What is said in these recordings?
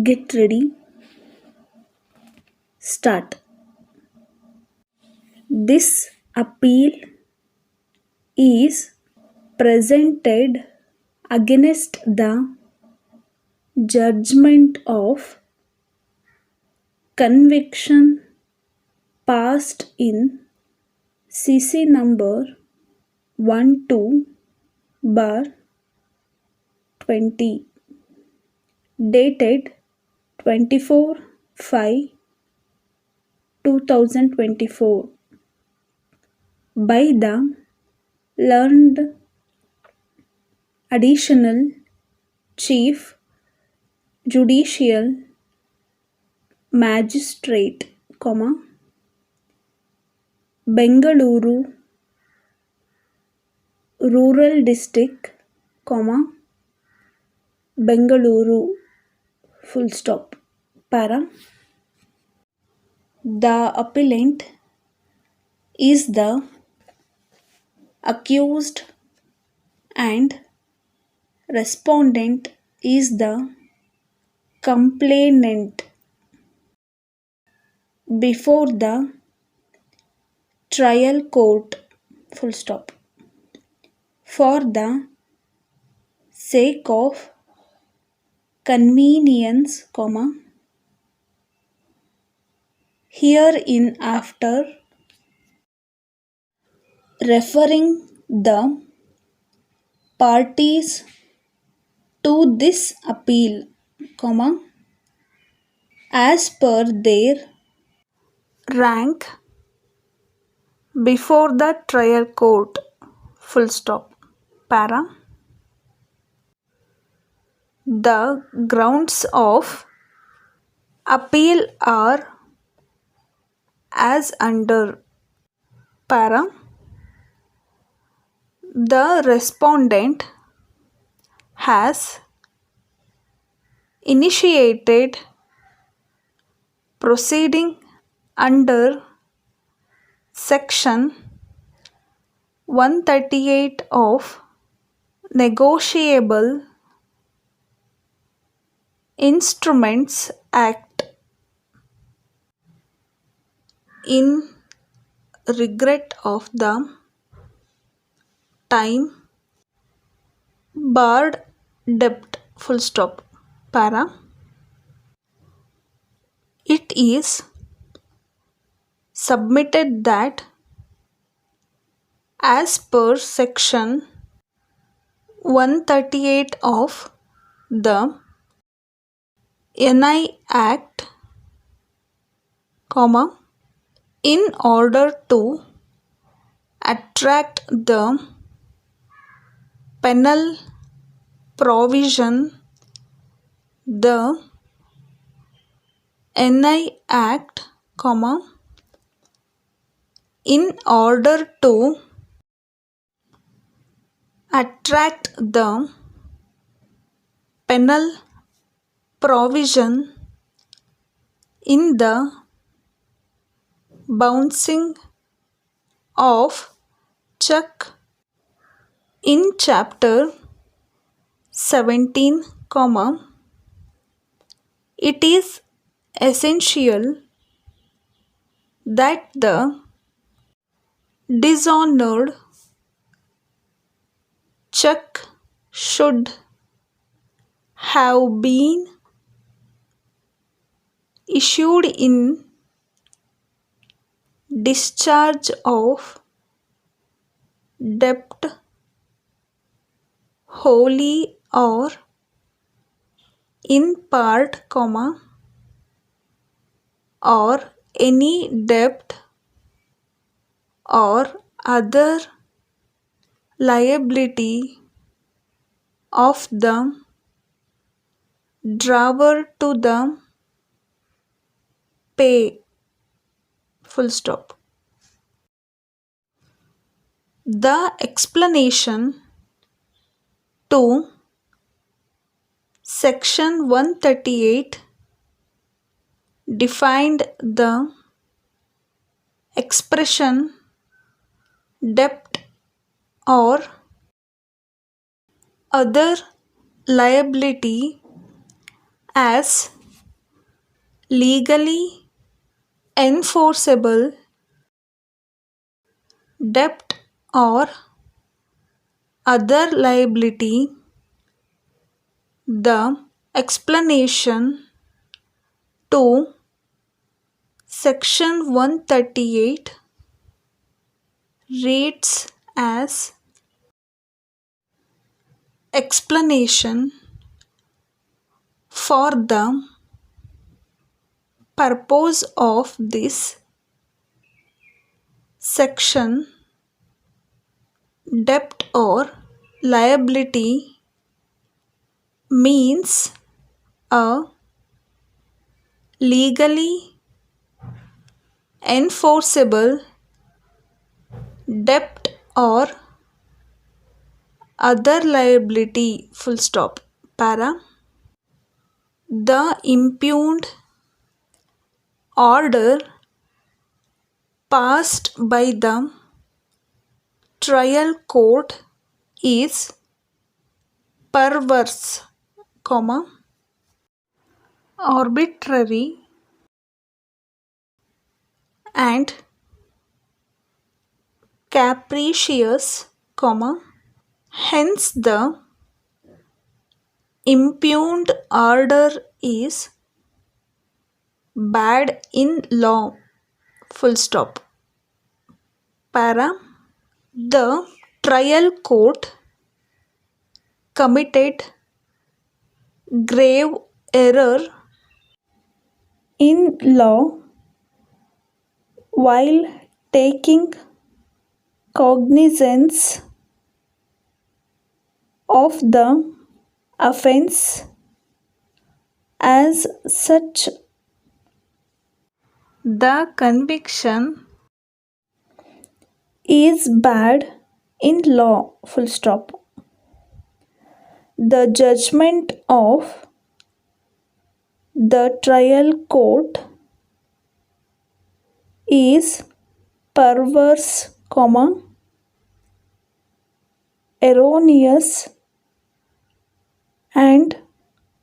Get ready. Start. This appeal is presented against the judgment of conviction passed in CC number 12 bar 20 dated 24/5/2024 by the learned additional chief judicial magistrate, Bengaluru rural district, Bengaluru full stop. Para. The appellant is the accused and respondent is the complainant before the trial court, full stop. For the sake of convenience, hereinafter referring the parties to this appeal, as per their rank before the trial court, full stop. Para. The grounds of appeal are as under. Para. The respondent has initiated proceeding under section 138 of Negotiable Instruments Act in regret of the time barred debt, full stop. Para. It is submitted that as per section 138 of the NI Act, in order to attract the penal provision, the NI Act, in order to attract the penal provision in the bouncing of cheque in chapter 17, it is essential that the dishonored cheque should have been issued in discharge of debt wholly or in part, or any debt or other liability of the drawer to the pay, full stop. The explanation to section 138 defined the expression debt or other liability as legally enforceable debt or other liability. The explanation to Section 138 reads as explanation for the purpose of this section. Debt or liability means a legally enforceable debt or other liability. Full stop. Para. The impugned order passed by the trial court is perverse, arbitrary and capricious, hence the impugned order is bad in law. Full stop. Para. The trial court committed grave error in law while taking cognizance of the offense. As such, the conviction is bad in law. Full stop. The judgment of the trial court is perverse, erroneous and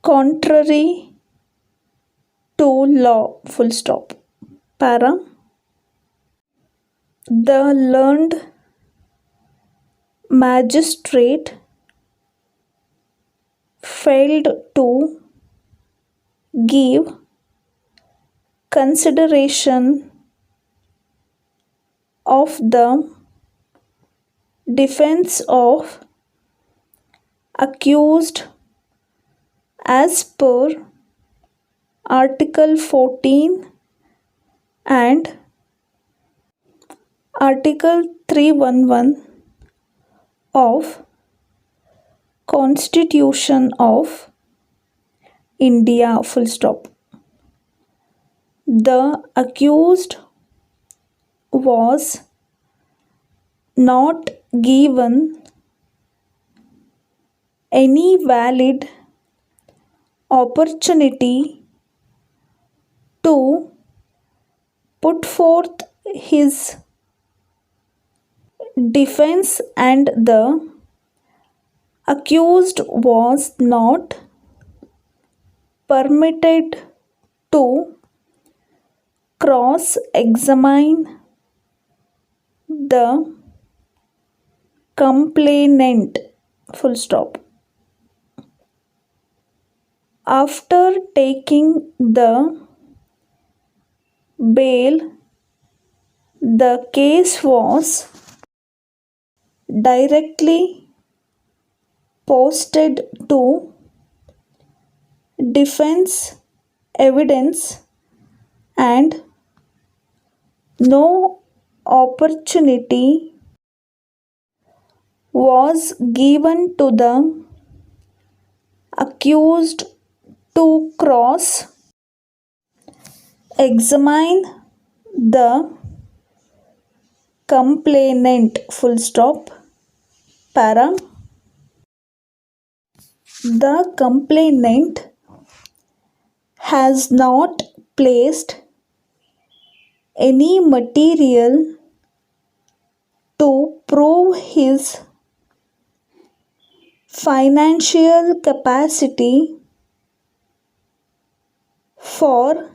contrary to law. Full stop. Para. The learned magistrate failed to give consideration of the defense of accused as per Article 14 and Article 311 of Constitution of India. Full stop. The accused was not given any valid opportunity to put forth his defense, and the accused was not permitted to cross-examine the complainant. Full stop. After taking the bail, the case was directly posted to defense evidence and no opportunity was given to the accused to cross examine the complainant. Full stop. Para. The complainant has not placed any material to prove his financial capacity for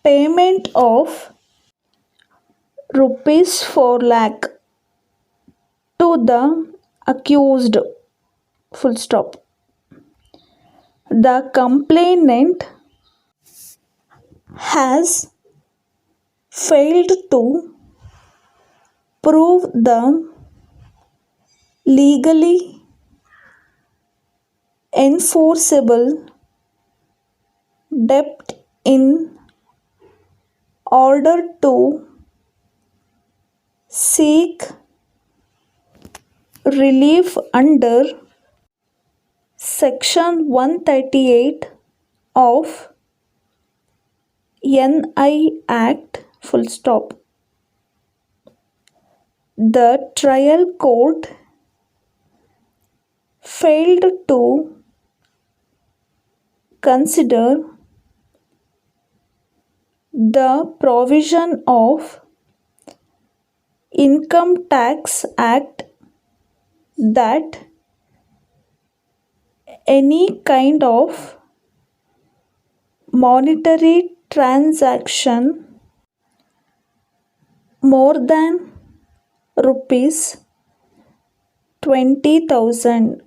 payment of rupees 4 lakh to the accused, full stop. The complainant has failed to prove the legally enforceable debt in order to seek relief under Section 138 of NI Act, full stop. The trial court failed to consider the provision of Income Tax Act that any kind of monetary transaction more than rupees 20,000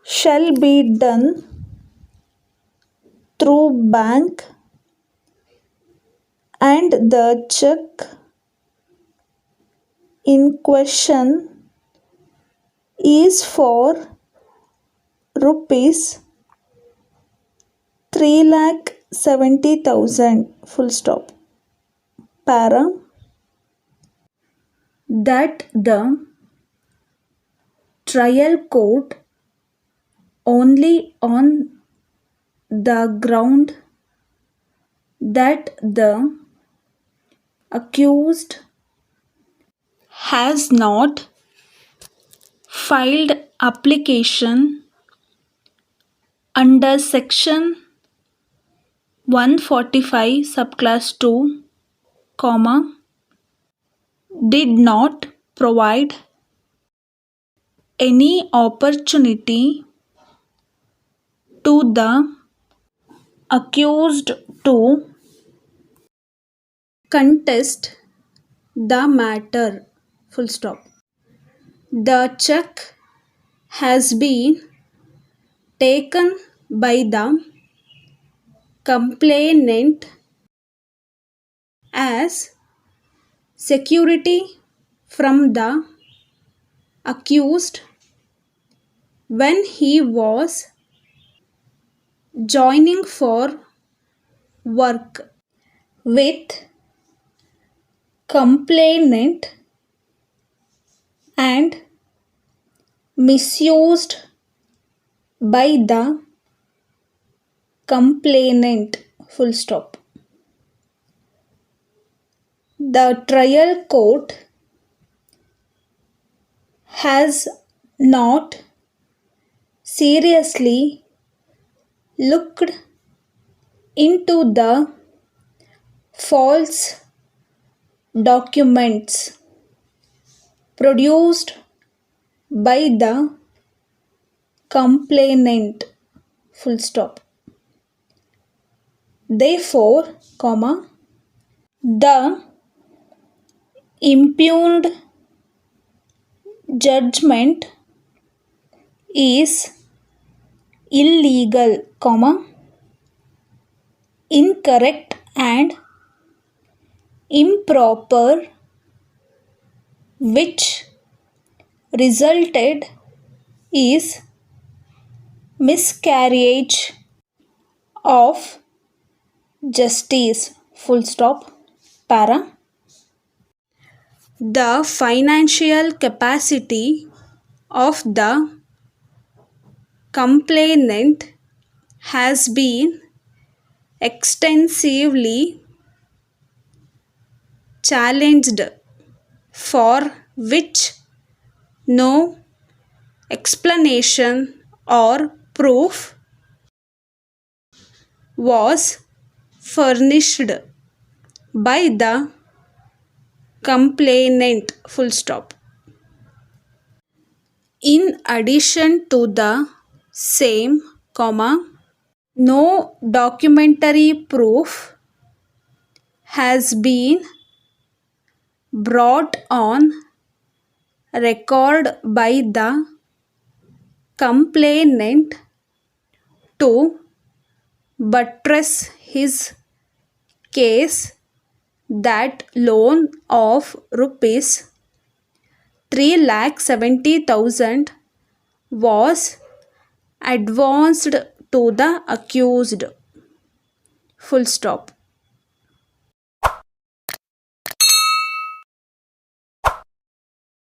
shall be done through bank, and the cheque in question is for rupees 3,70,000, full stop. Para, that the trial court only on the ground that the accused has not filed application under section 145 subclass 2, did not provide any opportunity to the accused to contest the matter, full stop. The cheque has been taken by the complainant as security from the accused when he was joining for work with complainant and misused by the complainant, full stop. The trial court has not seriously looked into the false documents produced by the complainant, full stop. Therefore, the impugned judgment is illegal, incorrect and improper, which resulted is miscarriage of justice, full stop. Para, the financial capacity of the complainant has been extensively challenged, for which no explanation or proof was furnished by the complainant, full stop. In addition to the same, no documentary proof has been brought on record by the complainant to buttress his case that loan of rupees 3,70,000 was advanced to the accused. Full stop.